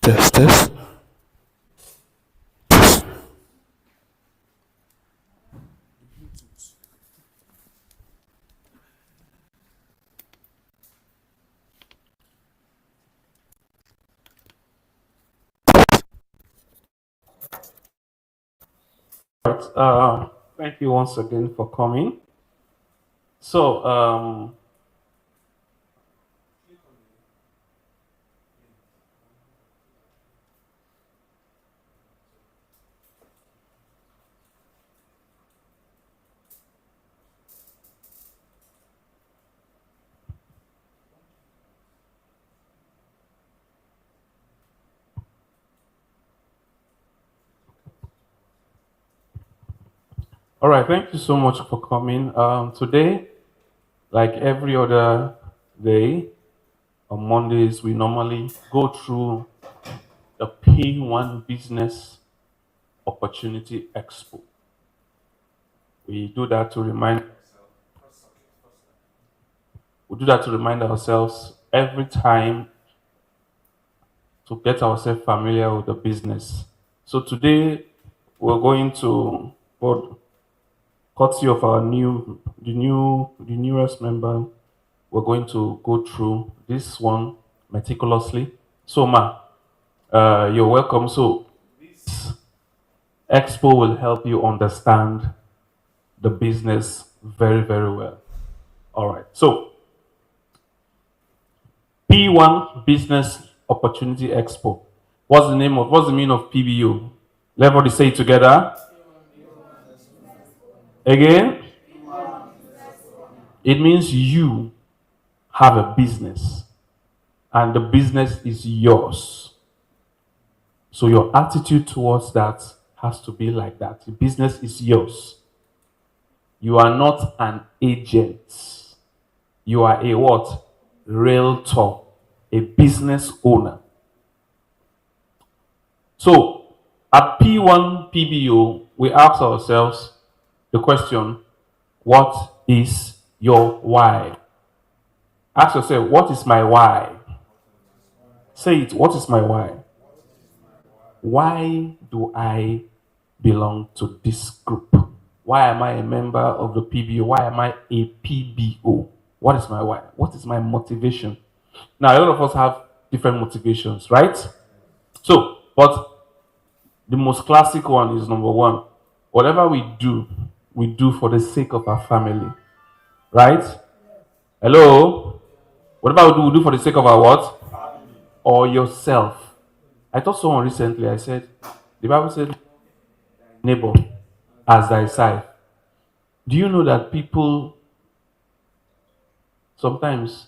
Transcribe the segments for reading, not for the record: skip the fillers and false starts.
Test, test. Right. Thank you once again for coming. So, all right. Thank you so much for coming. Today, like every other day, on Mondays, we normally go through the P1 Business Opportunity Expo. We do that to remind we do that to remind ourselves every time to get ourselves familiar with the business. So today we're going to, for courtesy of our the newest member, we're going to go through this one meticulously. So Ma, you're welcome. So this expo will help you understand the business very, very well. All right. So P1 Business Opportunity Expo. What's the meaning of PBO? Let's say it together. Again, it means you have a business and the business is yours. So your attitude towards that has to be like that. The business is yours. You are not an agent. You are a what? Realtor, a business owner. So at P1 PBO, we ask ourselves the question, what is your why? Ask yourself, what is my why? Say it, what is my why? Why do I belong to this group? Why am I a member of the PBO? Why am I a PBO? What is my why? What is my motivation? Now, a lot of us have different motivations, right? So, but the most classic one is number one. Whatever we do for the sake of our family, right? Hello? Whatever we do for the sake of our what? Or yourself. I told someone recently, I said, the Bible said, neighbor as thyself. Do you know that sometimes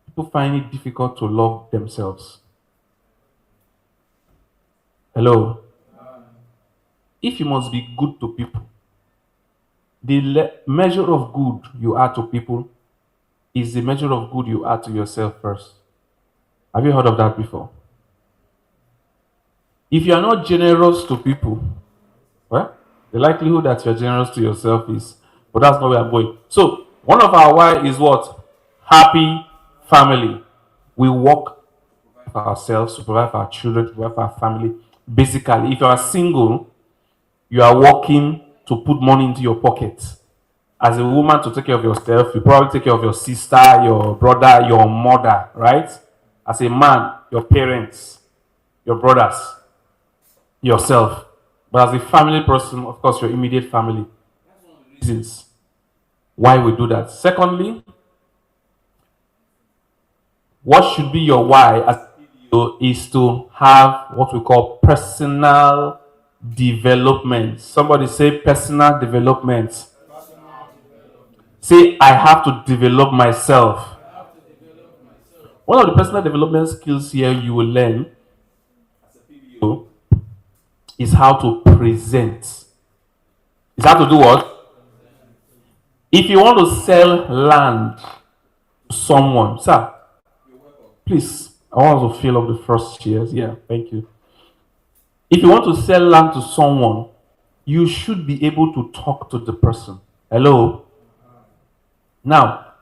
people find it difficult to love themselves? Hello? If you must be good to people, the measure of good you are to people is the measure of good you are to yourself first. Have you heard of that before? If you are not generous to people, well, the likelihood that you're generous to yourself is, but that's not where I'm going. So, one of our why is what? Happy family. We work for ourselves, to provide for our children, to provide for our family. Basically, if you are single, you are working to put money into your pocket. As a woman, to take care of yourself, you probably take care of your sister, your brother, your mother, right? As a man, your parents, your brothers, yourself. But as a family person, of course, your immediate family. Reasons why we do that. Secondly, what should be your why as a PDO is to have what we call personal development. Somebody say personal development. Say, I have to develop myself. One of the personal development skills here you will learn is how to present. Is how to do what? If you want to sell land to someone, sir, please, I want us to fill up the first chairs. Yeah, thank you. If you want to sell land to someone, you should be able to talk to the person. Hello? Now,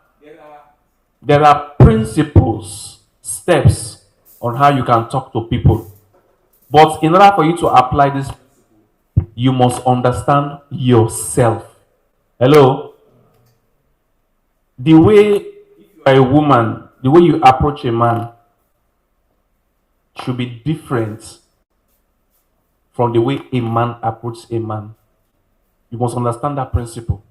there are principles, steps on how you can talk to people. But in order for you to apply this, you must understand yourself. Hello? The way you are a woman, the way you approach a man should be different from the way a man approaches a man. You must understand that principle.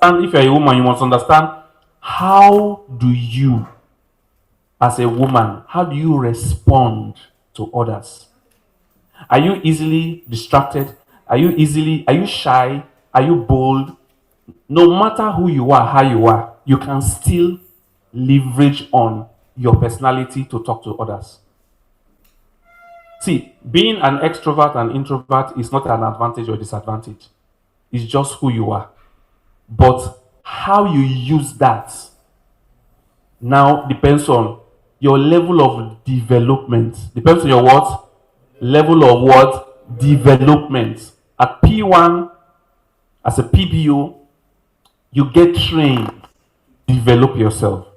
And if you're a woman, you must understand how do you, as a woman, how do you respond to others? Are you easily distracted? Are you shy? Are you bold? No matter who you are, how you are, you can still leverage on your personality to talk to others. See, being an extrovert and introvert is not an advantage or disadvantage. It's just who you are. But how you use that now depends on your level of development. Depends on your what? Level of what? Development. At P1, as a PBO, you get trained, develop yourself.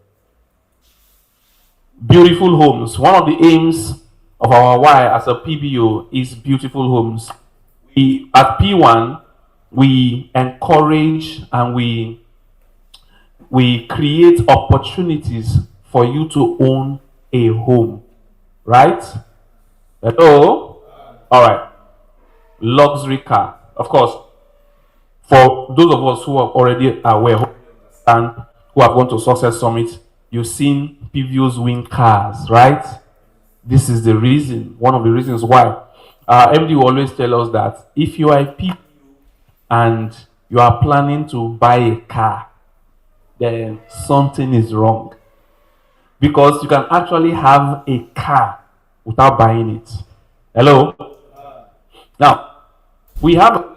Beautiful homes. One of the aims of our why as a PBO is beautiful homes. We at P1 we encourage and we create opportunities for you to own a home, right? Hello? All right. Luxury car. Of course, for those of us who are already aware and who have gone to Success Summit, you've seen PVOs win cars, right? This is the reason, one of the reasons why. MD will always tell us that if you are a PVO and you are planning to buy a car, then something is wrong. Because you can actually have a car without buying it. Hello? Now, we had a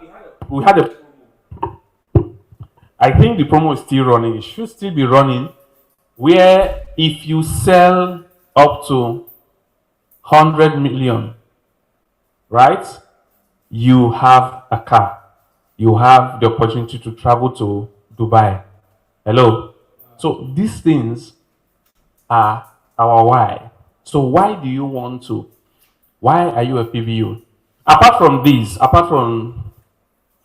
I think the promo is still running. It should still be running. Where if you sell up to 100 million, right? You have a car. You have the opportunity to travel to Dubai. Hello? So these things are our why. So why do you want to? Why are you a PBU? Apart from these, apart from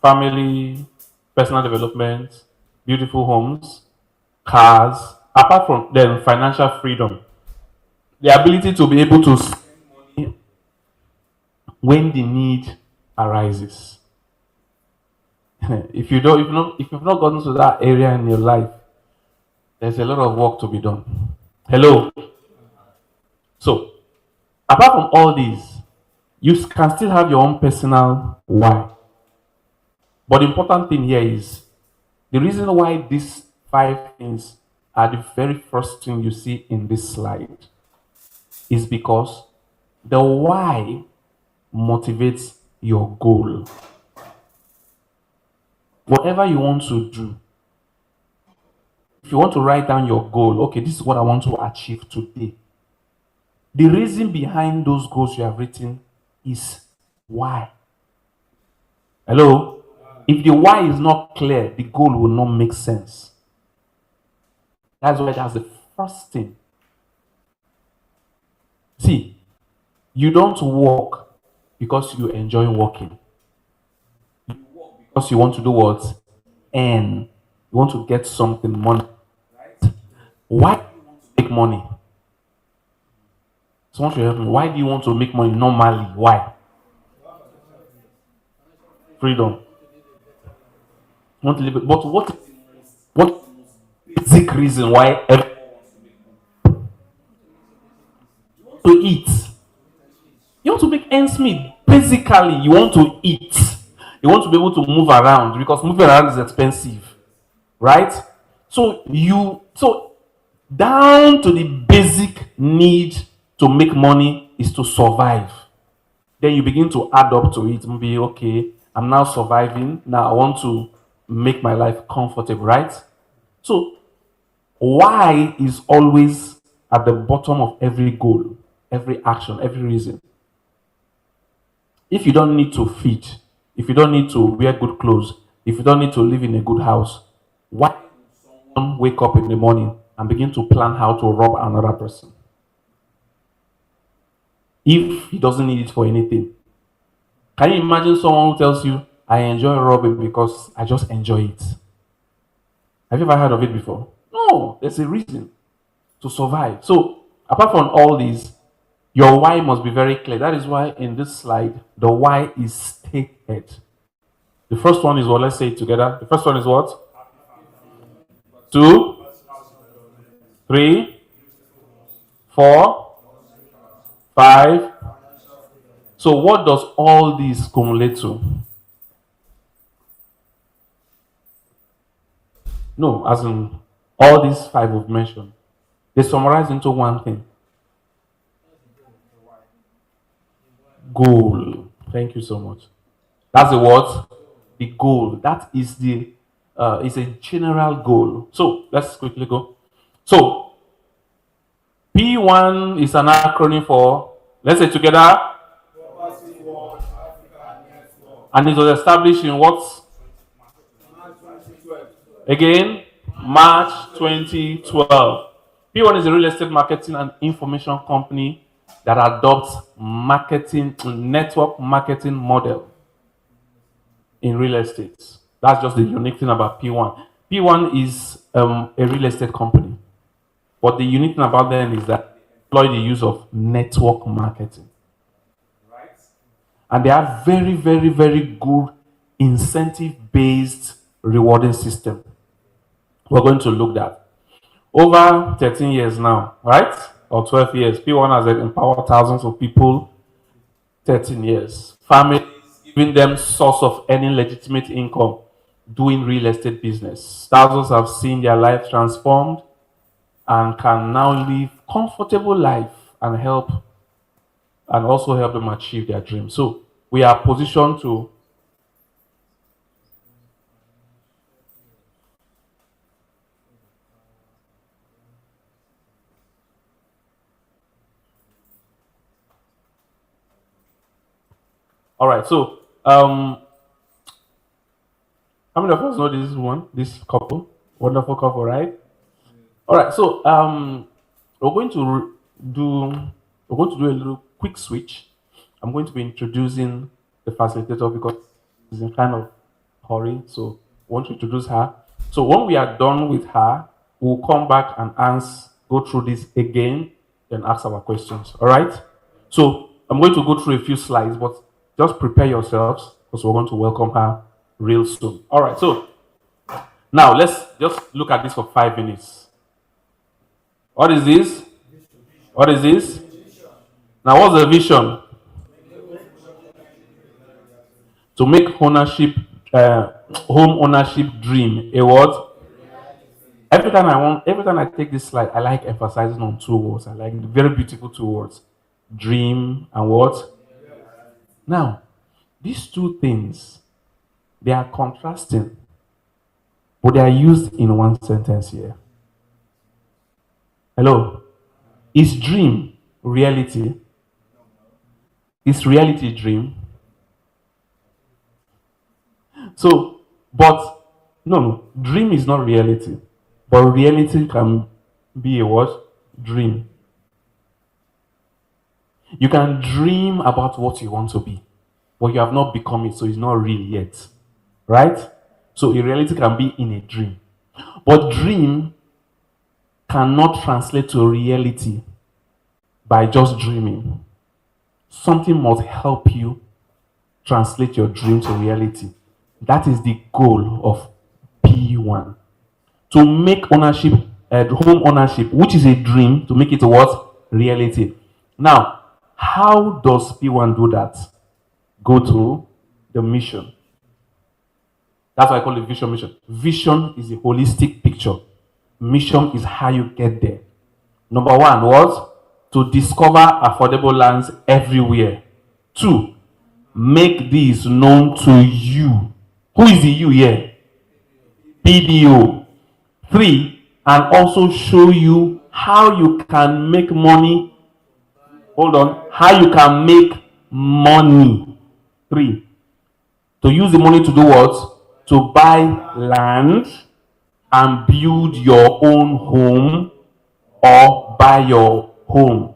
family, personal development, beautiful homes, cars, apart from then financial freedom, the ability to be able to spend money when the need arises. If you've not gotten to that area in your life, there's a lot of work to be done. Hello. So, apart from all these, you can still have your own personal why. But the important thing here is the reason why these 5 things are the very first thing you see in this slide is because the why motivates your goal. Whatever you want to do, if you want to write down your goal, okay, this is what I want to achieve today. The reason behind those goals you have written is why. Hello? If the why is not clear, the goal will not make sense. That's why that's the first thing. See, you don't work because you enjoy working. You work because you want to do what? Earn. You want to get something, money. Right? Why do you want to make money? Someone should help me. Why do you want to make money normally? Why? Freedom. You want to live it. But what is the basic reason why everyone wants to make money? You want to eat. You want to make ends meet. Basically, you want to eat. You want to be able to move around because moving around is expensive. Right? So down to the basic need to make money is to survive. Then you begin to add up to it. Maybe, okay, I'm now surviving. Now I want to make my life comfortable, right? So, why is always at the bottom of every goal, every action, every reason. If you don't need to feed, if you don't need to wear good clothes, if you don't need to live in a good house, why would someone wake up in the morning and begin to plan how to rob another person if he doesn't need it for anything? Can you imagine someone who tells you, I enjoy robbing because I just enjoy it? Have you ever heard of it before? No, there's a reason to survive. So, apart from all these, your why must be very clear. That is why in this slide, the why is stated. The first one is what? Let's say it together. The first one is what? 2, 3, 4, 5. So, what does all these cumulate to? No, as in all these 5 we've mentioned, they summarize into one thing: goal. Thank you so much. That's the what? The goal. That is the is a general goal. So let's quickly go. So PWAN is an acronym for, let's say together, and it was established in what? Again, March 2012. PWAN is a real estate marketing and information company that adopts network marketing model in real estate. That's just the unique thing about PWAN. PWAN is a real estate company, but the unique thing about them is that they employ the use of network marketing. Right? And they have very, very, very good incentive-based rewarding system. We're going to look at over 13 years now, right? Or 12 years. PWAN has empowered thousands of people. 13 years. Families, giving them source of earning legitimate income, doing real estate business. Thousands have seen their life transformed and can now live comfortable life and also help them achieve their dreams. So we are positioned to all right. So how many of us know this couple? Wonderful couple, right? All right. So we're going to do a little quick switch. I'm going to be introducing the facilitator because she's in kind of hurry. So I want to introduce her. So when we are done with her, we'll come back and go through this again, and ask our questions. All right. So I'm going to go through a few slides, but just prepare yourselves because we're going to welcome her real soon. All right. So now let's just look at this for 5 minutes. What is this? What is this? Now, what's the vision? To make home ownership dream a what? Every time I take this slide, I like emphasizing on 2 words. I like very beautiful 2 words: dream and what? Now, these 2 things, they are contrasting, but they are used in one sentence here. Hello? Is dream reality? Is reality dream? So, but no, dream is not reality. But reality can be a what? Dream. You can dream about what you want to be, but you have not become it, so it's not real yet. Right? So a reality can be in a dream. But dream cannot translate to reality by just dreaming. Something must help you translate your dream to reality. That is the goal of PWAN. To make home ownership, which is a dream, to make it what? Reality. Now, how does PWAN do that? Go to the mission. That's why I call it vision mission. Vision is a holistic picture. Mission is how you get there. Number 1 was to discover affordable lands everywhere. 2, make these known to you. Who is the you here? PDO. 3, and also show you how you can make money. Hold on. How you can make money. 3, to use the money to do what? to buy land and build your own home or buy your home.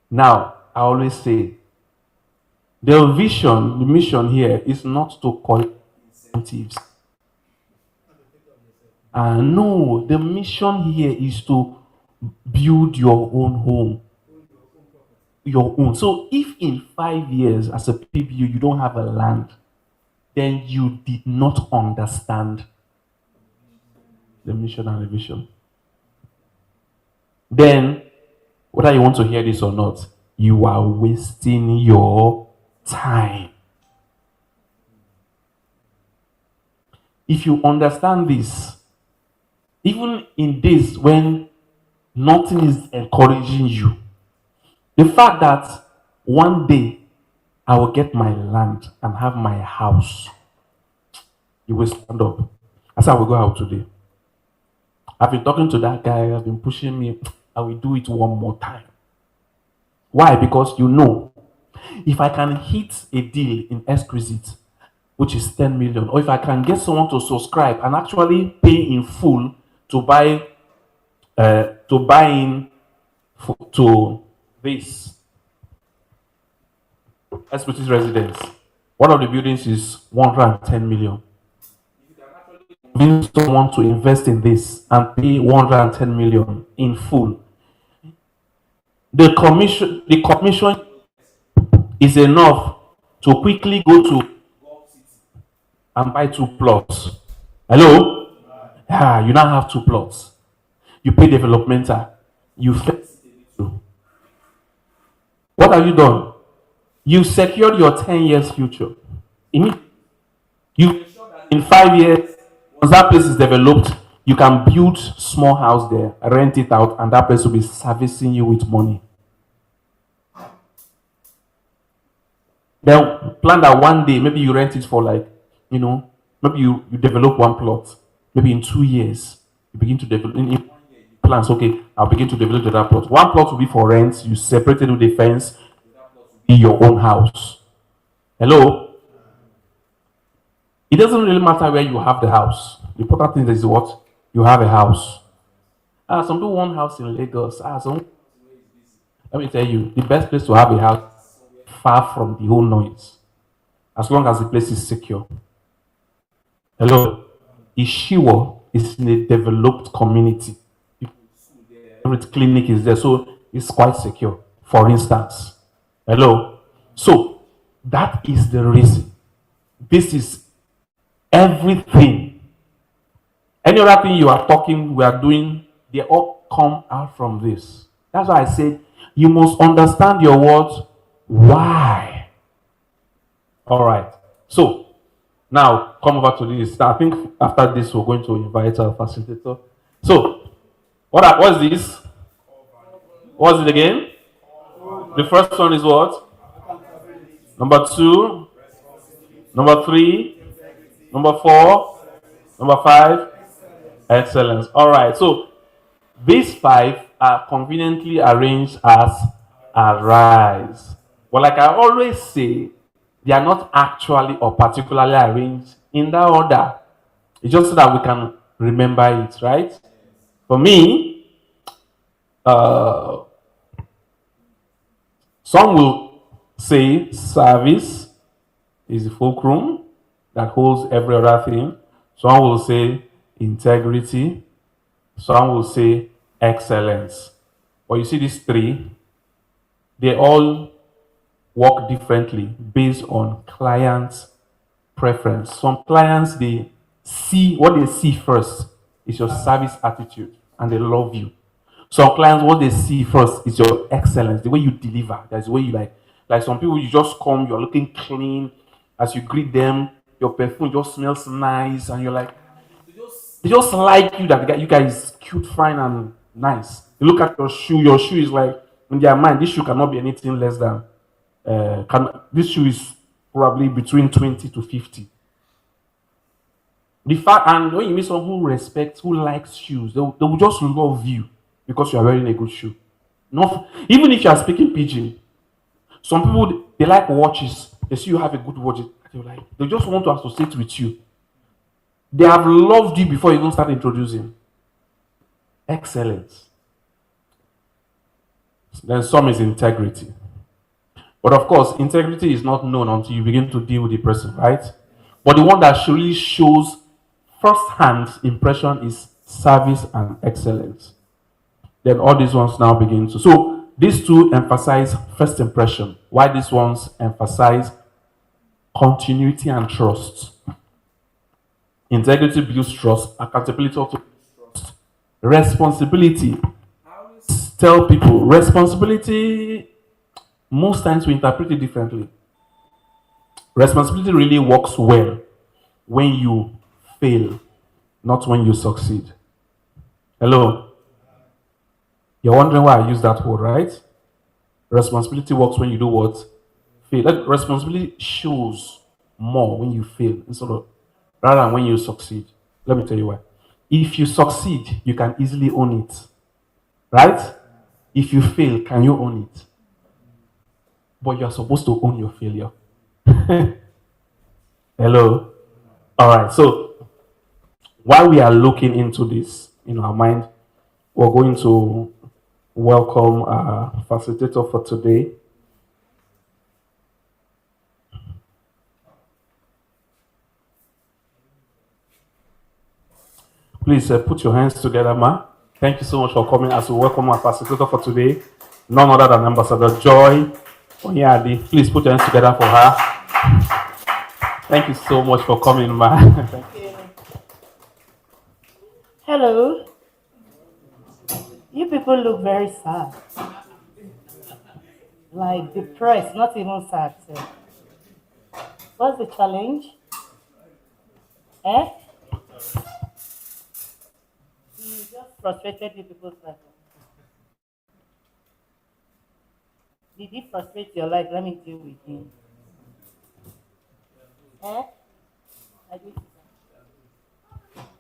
Now, I always say the vision, the mission here is not to collect incentives. No, the mission here is to build your own home. Your own. So if in 5 years as a PBU you don't have a land, then you did not understand the mission and the vision. Then, whether you want to hear this or not, you are wasting your time. If you understand this, even in days when nothing is encouraging you, the fact that one day I will get my land and have my house, you will stand up. That's how we go out today. I've been talking to that guy, I've been pushing me, I will do it one more time. Why? Because you know, if I can hit a deal in Exquisite, which is 10 million, or if I can get someone to subscribe and actually pay in full to buy to this Exquisite residence, one of the buildings is 110 million. Convince someone to invest in this and pay 110 million in full. The commission is enough to quickly go to and buy 2 plots. Hello? Yeah, you now have 2 plots. You pay developmental. You fence it. What have you done? You secured your 10 years future. You in 5 years, once that place is developed, you can build small house there, rent it out, and that place will be servicing you with money. Then plan that one day, maybe you rent it for maybe you develop 1 plot. Maybe in 2 years, you begin to develop in plans. Okay, I'll begin to develop that plot. 1 plot will be for rent, you separate it with the fence, be your own house. Hello? It doesn't really matter where you have the house. The important thing is what? You have a house. Some people want house in Lagos. Let me tell you, the best place to have a house is far from the whole noise. As long as the place is secure. Hello? Ishiwo is in a developed community. Every clinic is there, so it's quite secure. For instance. Hello? So, that is the reason. This is everything. Any other thing you are talking, we are doing, they all come out from this. That's why I said you must understand your words. Why? All right. So now come over to this. I think after this we're going to invite our facilitator. So what is this? What is it again? The first one is what? Number 2. Number 3. Number 4, number 5, excellence. All right. So these 5 are conveniently arranged as arise. But like I always say, they are not actually or particularly arranged in that order. It's just so that we can remember it, right? For me, some will say service is the fulcrum that holds every other thing. Some will say integrity. Some will say excellence. But you see these 3, they all work differently based on clients' preference. Some clients, they see what they see first is your service attitude and they love you. Some clients, what they see first is your excellence, the way you deliver. That's the way you like some people, you just come, you're looking clean. As you greet them, your perfume just smells nice, and you're like, they just like you, that you guys cute, fine, and nice. You look at your shoe is like, in their mind, this shoe cannot be anything less than, this shoe is probably between 20 to 50. The fact, and when you meet someone who respects, who likes shoes, they will just love you because you are wearing a good shoe. Even if you are speaking pidgin, some people, they like watches. They see you have a good watch, they just want to associate with you. They have loved you before you even start introducing. Excellence. Then some is integrity. But of course, integrity is not known until you begin to deal with the person, right? But the one that surely shows first-hand impression is service and excellence. Then all these ones now begin to. So these two emphasize first impression, while these ones emphasize continuity and trust. Integrity builds trust, accountability also builds trust. Responsibility. Tell people responsibility, most times we interpret it differently. Responsibility really works well when you fail, not when you succeed. Hello? You're wondering why I use that word, right? Responsibility works when you do what? Fail. That responsibility shows more when you fail instead of rather than when you succeed. Let me tell you why. If you succeed, you can easily own it. Right? If you fail, can you own it? But you're supposed to own your failure. Hello? Alright, so while we are looking into this in our mind, we're going to welcome our facilitator for today. Please put your hands together, ma. Thank you so much for coming as we welcome our facilitator for today. None other than Ambassador Joy Onyadi. Please put your hands together for her. Thank you so much for coming, ma. Thank you. Hello. You people look very sad. Like depressed, not even sad. So. What's the challenge? Eh? You just frustrated you people's life. Did he frustrate your life? Let me deal with him. Eh? I do.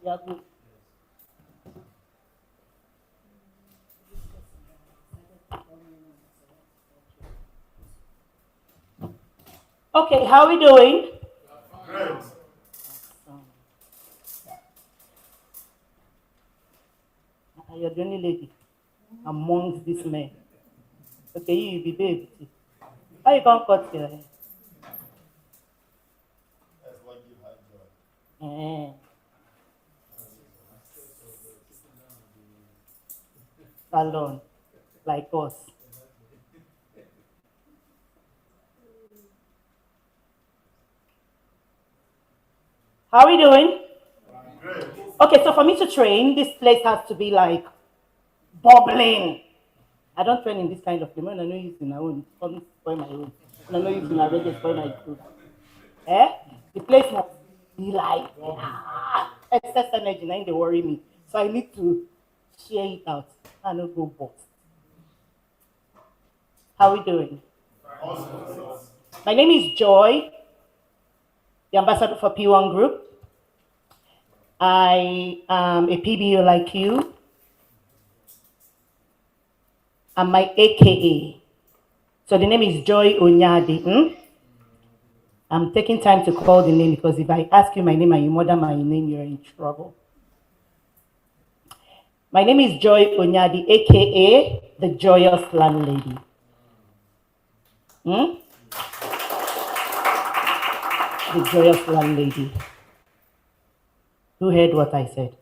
You're good. Okay, how are we doing? Great. You're the only lady amongst these men. Okay, you be baby. How you can't cut your hair? That's what give her joy. Eh. Salon, like us. How are we doing? Great. Okay, so for me to train, this place has to be like bubbling. I don't train in this kind of place. When I know it's in my own, come spoil my own. When I know it's in a reggae, spoil my food. Eh? The place must be like excess energy, now they worry me. So I need to share it out. I don't go bust. How are we doing? Awesome. My name is Joy, the ambassador for PWAN Group. I am a PBO like you. I'm my AKA. So the name is Joy Onyadi. I'm taking time to call the name because if I ask you my name and you murder my name, you're in trouble. My name is Joy Onyadi, AKA the Joyous Landlady. The Joyous Landlady. Who heard what I said?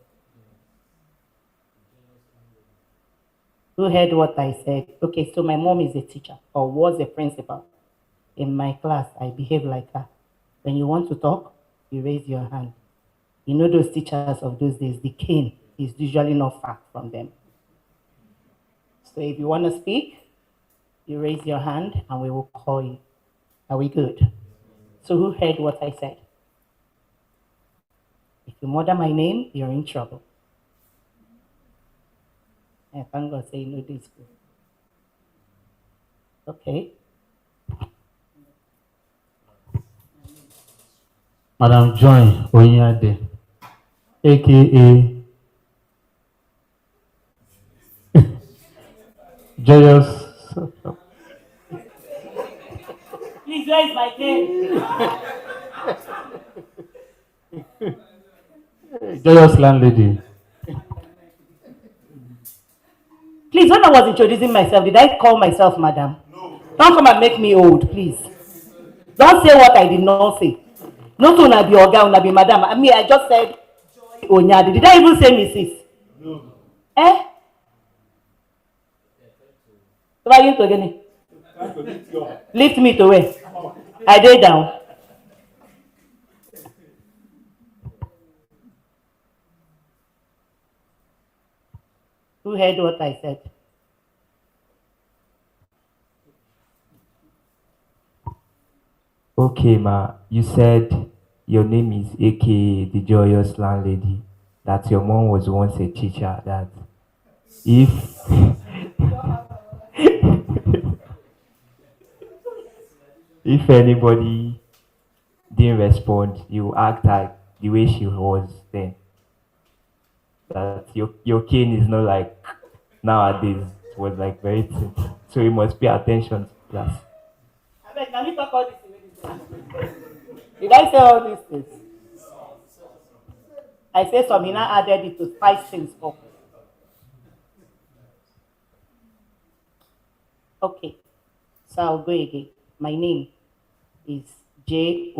Who heard what I said? Okay, so my mom is a teacher or was a principal. In my class, I behave like her. When you want to talk, you raise your hand. You know those teachers of those days, the cane is usually not far from them. So if you want to speak, you raise your hand and we will call you. Are we good? So who heard what I said? If you murder my name, you're in trouble. And thank God say you know this. Okay. Madam Joy Onyade, aka Joyous. Please raise my cane. Joyous landlady. Please, when I was introducing myself, did I call myself madam? No. Don't come and make me old, please. Don't say what I did not say. Not una be oga, una be madam. I mean, I just said Onyadi. Did I even say Mrs.? No. Eh? So are you to again? Lift me to where? I did down. Who heard what I said? Okay, ma. You said your name is AKA the Joyous Landlady. That your mom was once a teacher. That if if anybody didn't respond, you act like the way she was then. That your cane is not like nowadays. It was like very thin. So you must pay attention to class. I beg, can we talk all this in Did I say all these things? I say some, he now added it to spice things up. Okay, so I'll go again. My name is Joy.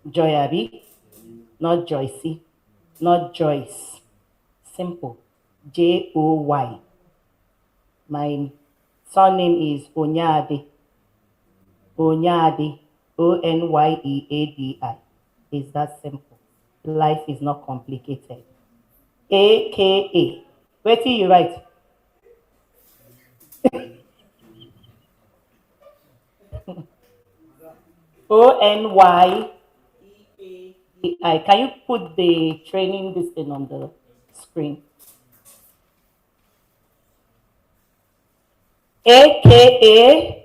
Joy Abby, not Joycey, not Joyce. Simple. Joy. My surname is Onyadi. Onyadi. Onyeadi. It's that simple. Life is not complicated. AKA. Wait till you write. Onyeadi. Can you put the training this thing on the screen? AKA.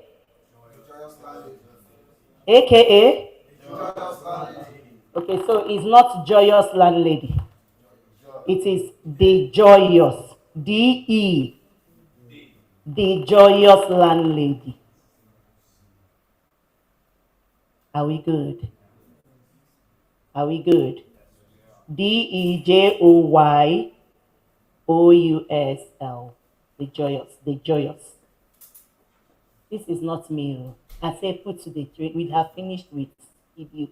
AKA. Okay, so it's not Joyous Landlady. It is the Joyous. DE. The Joyous Landlady. Are we good? Are we good? DEJOYOUSL. The Joyous. The Joyous. This is not me. I say put to the trade. We have finished with you.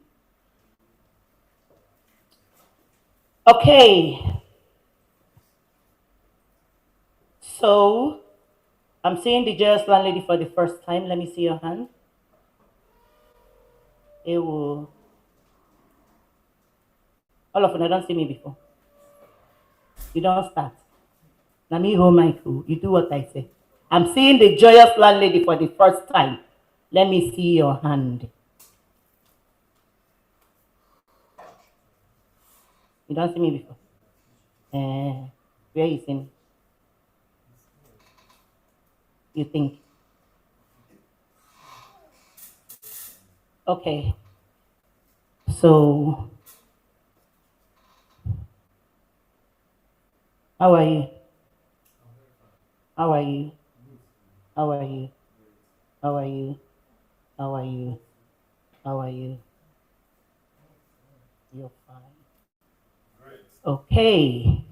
Okay. So I'm seeing the Joyous Landlady for the first time. Let me see your hand. It will. All of you, don't see me before. You don't start. Now me hold my cool. You do what I say. I'm seeing the Joyous Landlady for the first time. Let me see your hand. You don't see me before. Where you see me? You think? Okay. So, how are you? How are you? How are you? How are you? How are you? How are you? You're fine. Great. Okay.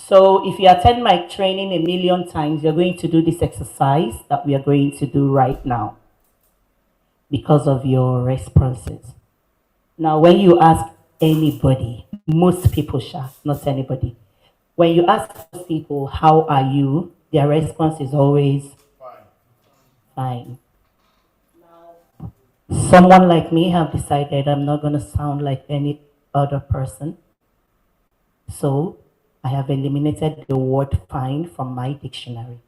So if you attend my training a million times, you're going to do this exercise that we are going to do right now because of your responses. Now, when you ask anybody, most people shall, not anybody. When you ask most people, how are you? Their response is always fine. Someone like me have decided I'm not going to sound like any other person. So I have eliminated the word fine from my dictionary.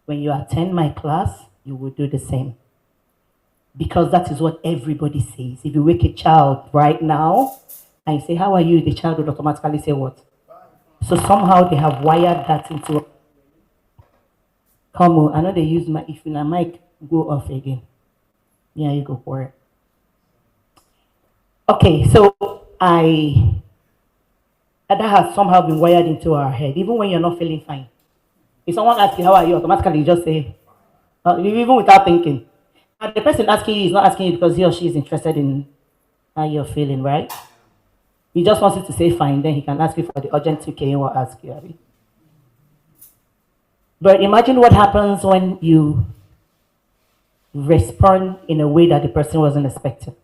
When you attend my class, you will do the same. Because that is what everybody says. If you wake a child right now and you say, how are you? The child would automatically say what? So somehow they have wired that into. Come on, I know they use my, if my mic go off again. Yeah, you go for it. Okay, so that has somehow been wired into our head, even when you're not feeling fine. If someone asks you, how are you? Automatically you just say, even without thinking. And the person asking you is not asking you because he or she is interested in how you're feeling, right? He just wants you to say fine, then he can ask you for the urgent 2K he will ask you. Abi. But imagine what happens when you respond in a way that the person wasn't expecting.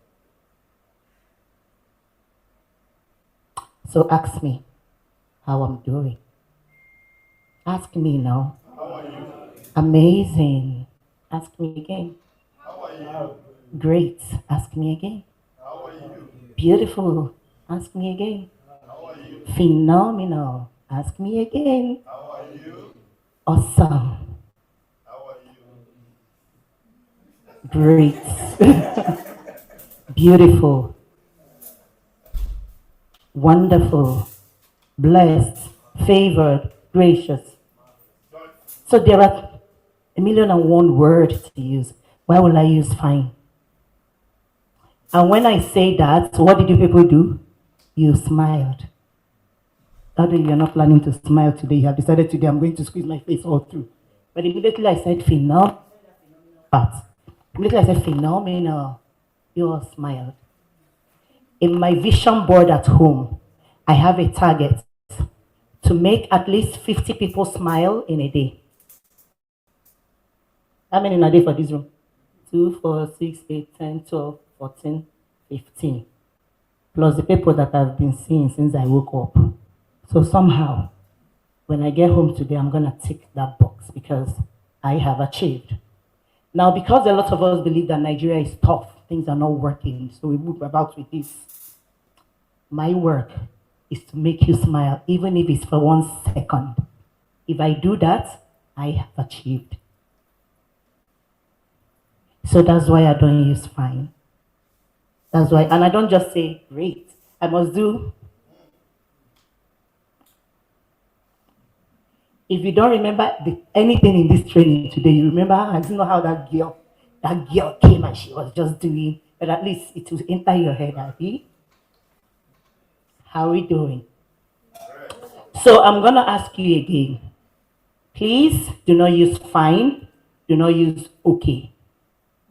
So ask me how I'm doing. Ask me now. How are you? Amazing. Ask me again. How are you? Great. Ask me again. How are you? Beautiful. Ask me again. How are you? Phenomenal. Ask me again. How are you? Awesome. How are you? Great. Beautiful. Wonderful. Blessed. Favored. Gracious. So there are 1,000,001 words to use. Why will I use fine? And when I say that, what did you people do? You smiled. Although you're not planning to smile today, you have decided today I'm going to squeeze my face all through. But immediately I said phenomenal. Immediately I said phenomenal. You all smiled. In my vision board at home, I have a target to make at least 50 people smile in a day. How many in a day for this room? 2, 4, 6, 8, 10, 12, 14, 15. Plus the people that I've been seeing since I woke up. So somehow, when I get home today, I'm going to tick that box because I have achieved. Now, because a lot of us believe that Nigeria is tough, things are not working, so we move about with this. My work is to make you smile, even if it's for 1 second. If I do that, I have achieved. So that's why I don't use fine. That's why, and I don't just say great. I must do. If you don't remember anything in this training today, you remember, I don't know how that girl came and she was just doing, but at least it will enter your head, Abby. How are we doing? So I'm going to ask you again. Please do not use fine. Do not use okay.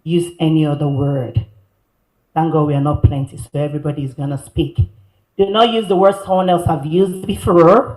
Use any other word. Thank God we are not plenty, so everybody is going to speak. Do not use the word someone else have used before.